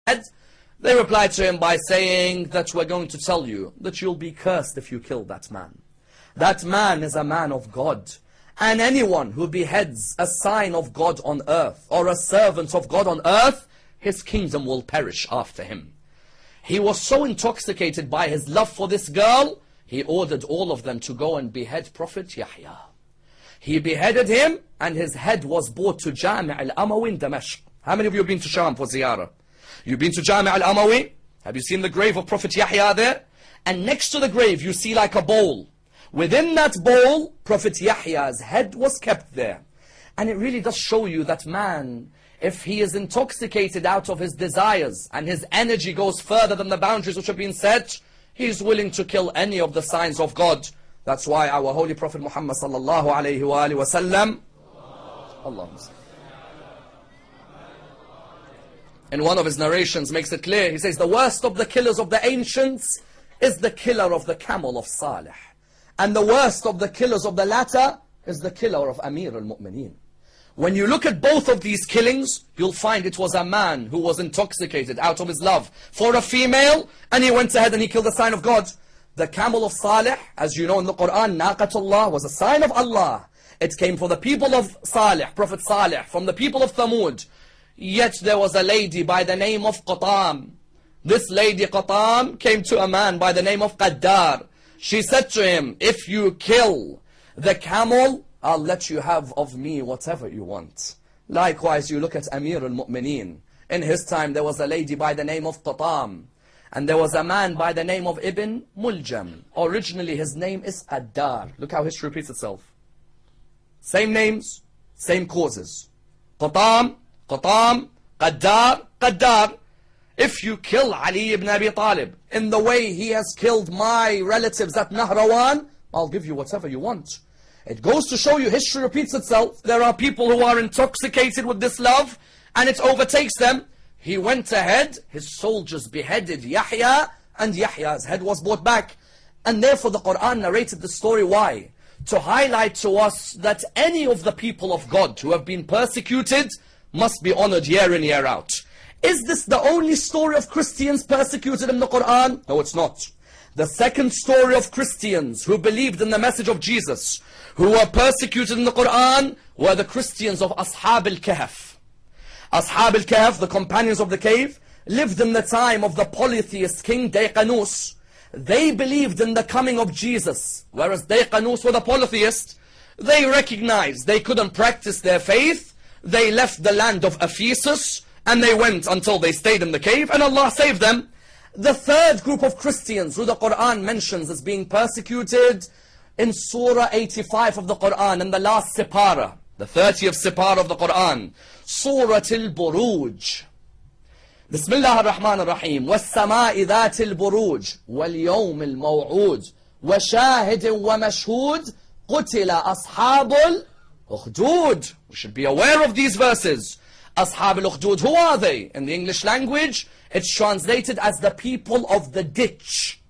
head? They replied to him by saying that we're going to tell you that you'll be cursed if you kill that man. That man is a man of God. And anyone who beheads a sign of God on earth or a servant of God on earth, his kingdom will perish after him. He was so intoxicated by his love for this girl, he ordered all of them to go and behead Prophet Yahya. He beheaded him and his head was brought to Jami' al-Amawi in Damascus. How many of you have been to Sham for ziyarah? You've been to Jami' al-Amawi? Have you seen the grave of Prophet Yahya there? And next to the grave you see like a bowl. Within that bowl, Prophet Yahya's head was kept there. And it really does show you that man, if he is intoxicated out of his desires and his energy goes further than the boundaries which have been set, he's willing to kill any of the signs of God. That's why our Holy Prophet Muhammad sallallahu alayhi wa alihi wa sallam, Allahumma in one of his narrations makes it clear. He says, the worst of the killers of the ancients is the killer of the camel of Salih. And the worst of the killers of the latter is the killer of Amir al-Mu'mineen. When you look at both of these killings, you'll find it was a man who was intoxicated out of his love for a female, and he went ahead and he killed the sign of God. The camel of Salih, as you know in the Quran, Naqatullah, was a sign of Allah. It came from the people of Salih, Prophet Salih, from the people of Thamud. Yet there was a lady by the name of Qatam. This lady Qatam came to a man by the name of Qaddar. She said to him, if you kill the camel, I'll let you have of me whatever you want. Likewise, you look at Amir al-Mu'mineen. In his time, there was a lady by the name of Qatam. And there was a man by the name of Ibn Muljam. Originally, his name is Qaddar. Look how history repeats itself. Same names, same causes. Qatam, Qatam, Qaddar, Qaddar. If you kill Ali ibn Abi Talib in the way he has killed my relatives at Nahrawan, I'll give you whatever you want. It goes to show you history repeats itself. There are people who are intoxicated with this love and it overtakes them. He went ahead, his soldiers beheaded Yahya, and Yahya's head was brought back. And therefore the Quran narrated the story. Why? To highlight to us that any of the people of God who have been persecuted must be honored year in, year out. Is this the only story of Christians persecuted in the Quran? No, it's not. The second story of Christians who believed in the message of Jesus, who were persecuted in the Quran, were the Christians of Ashab al-Kahf. Ashab al-Kahf, the companions of the cave, lived in the time of the polytheist king Dayqanus. They believed in the coming of Jesus, whereas Dayqanus were the polytheist. They recognized they couldn't practice their faith. They left the land of Ephesus, and they went until they stayed in the cave, and Allah saved them. The third group of Christians who the Quran mentions as being persecuted in Surah 85 of the Quran, in the last Sipara, the 30th Sipara of the Quran, Surah Al-Buruj. Bismillah ar-Rahman ar-Rahim. وَالسَّمَاءِ ذَاتِ الْبُرُوجِ وَالْيَوْمِ الْمَوْعُودِ وَشَاهِدٍ وَمَشْهُودٍ قُتِلَ أَصْحَابُ الْأُخْدُودِ. We should be aware of these verses. Ashab al-Ukhdud, who are they? In the English language, it's translated as the people of the ditch.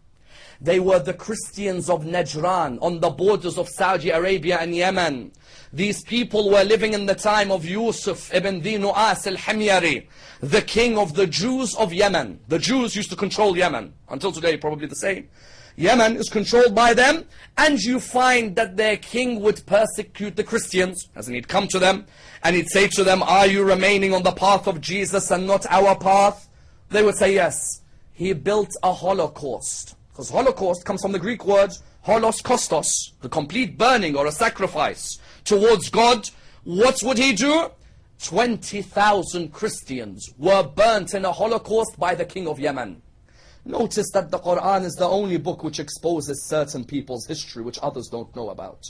They were the Christians of Najran, on the borders of Saudi Arabia and Yemen. These people were living in the time of Yusuf ibn Dhi Nu'as al-Himyari, the king of the Jews of Yemen. The Jews used to control Yemen. Until today, probably the same. Yemen is controlled by them, and you find that their king would persecute the Christians, as in he'd come to them, and he'd say to them, are you remaining on the path of Jesus and not our path? They would say yes. He built a holocaust. Because holocaust comes from the Greek word holos kostos, the complete burning or a sacrifice towards God. What would he do? 20,000 Christians were burnt in a holocaust by the king of Yemen. Notice that the Quran is the only book which exposes certain people's history which others don't know about.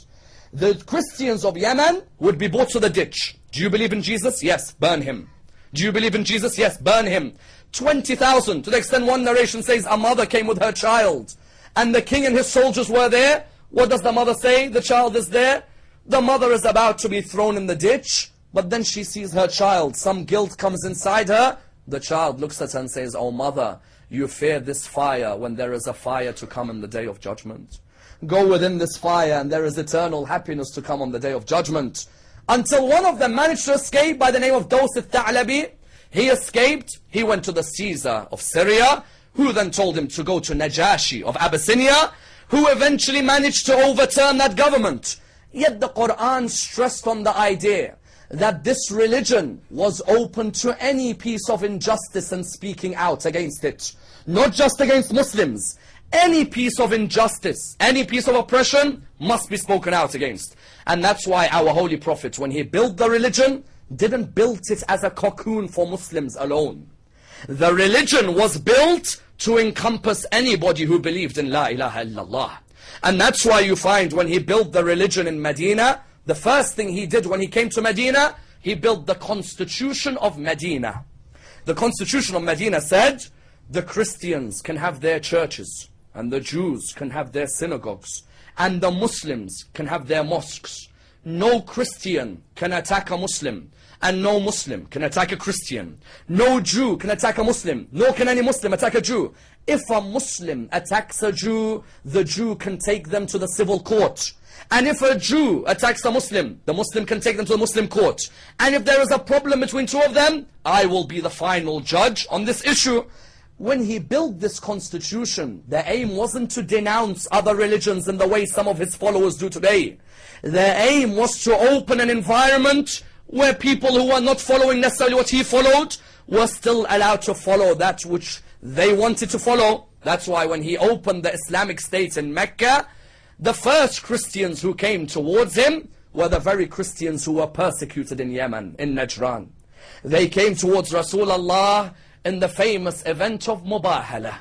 The Christians of Yemen would be brought to the ditch. Do you believe in Jesus? Yes, burn him. Do you believe in Jesus? Yes, burn him. 20,000, to the extent one narration says a mother came with her child, and the king and his soldiers were there. What does the mother say? The child is there. The mother is about to be thrown in the ditch, but then she sees her child. Some guilt comes inside her. The child looks at her and says, oh mother, you fear this fire when there is a fire to come in the day of judgment. Go within this fire and there is eternal happiness to come on the day of judgment. Until one of them managed to escape by the name of Daws al-Tha'labi. He escaped, he went to the Caesar of Syria, who then told him to go to Najashi of Abyssinia, who eventually managed to overturn that government. Yet the Quran stressed on the idea that this religion was open to any piece of injustice and speaking out against it. Not just against Muslims. Any piece of injustice, any piece of oppression must be spoken out against. And that's why our Holy Prophet, when he built the religion, didn't build it as a cocoon for Muslims alone. The religion was built to encompass anybody who believed in La ilaha illallah. And that's why you find when he built the religion in Medina, the first thing he did when he came to Medina, he built the Constitution of Medina. The Constitution of Medina said, the Christians can have their churches, and the Jews can have their synagogues, and the Muslims can have their mosques. No Christian can attack a Muslim, and no Muslim can attack a Christian. No Jew can attack a Muslim, nor can any Muslim attack a Jew. If a Muslim attacks a Jew, the Jew can take them to the civil court. And if a Jew attacks a Muslim, the Muslim can take them to the Muslim court. And if there is a problem between two of them, I will be the final judge on this issue. When he built this constitution, the aim wasn't to denounce other religions in the way some of his followers do today. The aim was to open an environment where people who were not following necessarily what he followed were still allowed to follow that which they wanted to follow. That's why when he opened the Islamic State in Mecca, the first Christians who came towards him were the very Christians who were persecuted in Yemen, in Najran. They came towards Rasulullah in the famous event of Mubahala.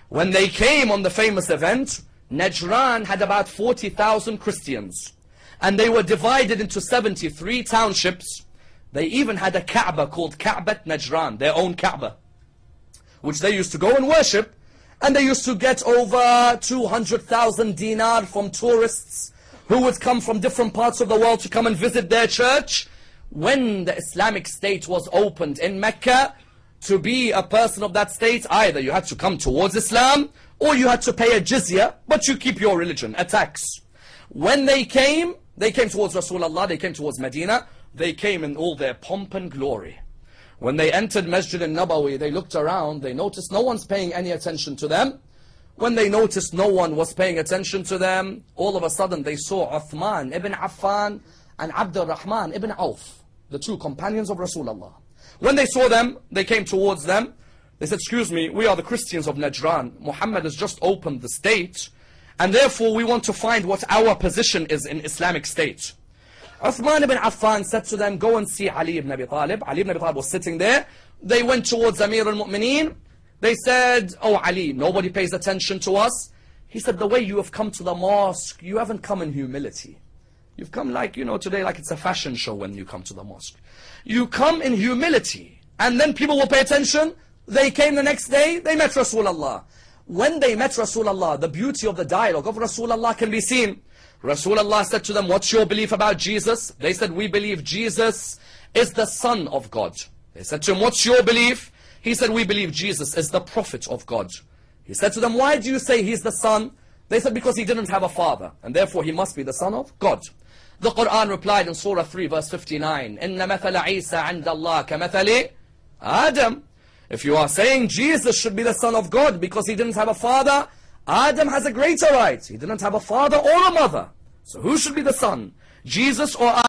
When they came on the famous event, Najran had about 40,000 Christians. And they were divided into 73 townships. They even had a Kaaba called Ka'bat Najran, their own Kaaba, which they used to go and worship. And they used to get over 200,000 dinar from tourists who would come from different parts of the world to come and visit their church. When the Islamic State was opened in Mecca, to be a person of that state, either you had to come towards Islam, or you had to pay a jizya, but you keep your religion, a tax. When they came towards Rasulullah, they came towards Medina, they came in all their pomp and glory. When they entered Masjid al-Nabawi, they looked around, they noticed no one's paying any attention to them. When they noticed no one was paying attention to them, all of a sudden they saw Uthman ibn Affan and Abdurrahman ibn Auf, the two companions of Rasulullah. When they saw them, they came towards them. They said, excuse me, we are the Christians of Najran. Muhammad has just opened the state, and therefore we want to find what our position is in Islamic State. Uthman ibn Affan said to them, go and see Ali ibn Abi Talib. Ali ibn Abi Talib was sitting there. They went towards Amir al-Mu'mineen. They said, oh Ali, nobody pays attention to us. He said, the way you have come to the mosque, you haven't come in humility. You've come like, today like it's a fashion show when you come to the mosque. You come in humility, and then people will pay attention. They came the next day, they met Rasulullah. When they met Rasulullah, the beauty of the dialogue of Rasulullah can be seen. Rasulullah said to them, what's your belief about Jesus? They said, we believe Jesus is the Son of God. They said to him, what's your belief? He said, we believe Jesus is the Prophet of God. He said to them, why do you say he's the Son? They said, because he didn't have a father, and therefore he must be the Son of God. The Quran replied in Surah 3 verse 59, إِنَّ مَثَلَ عِيسَى عِنْدَ اللَّهِ كَمَثَلِ Adam. If you are saying Jesus should be the Son of God because he didn't have a father, Adam has a greater right. He didn't have a father or a mother. So who should be the son? Jesus or Adam?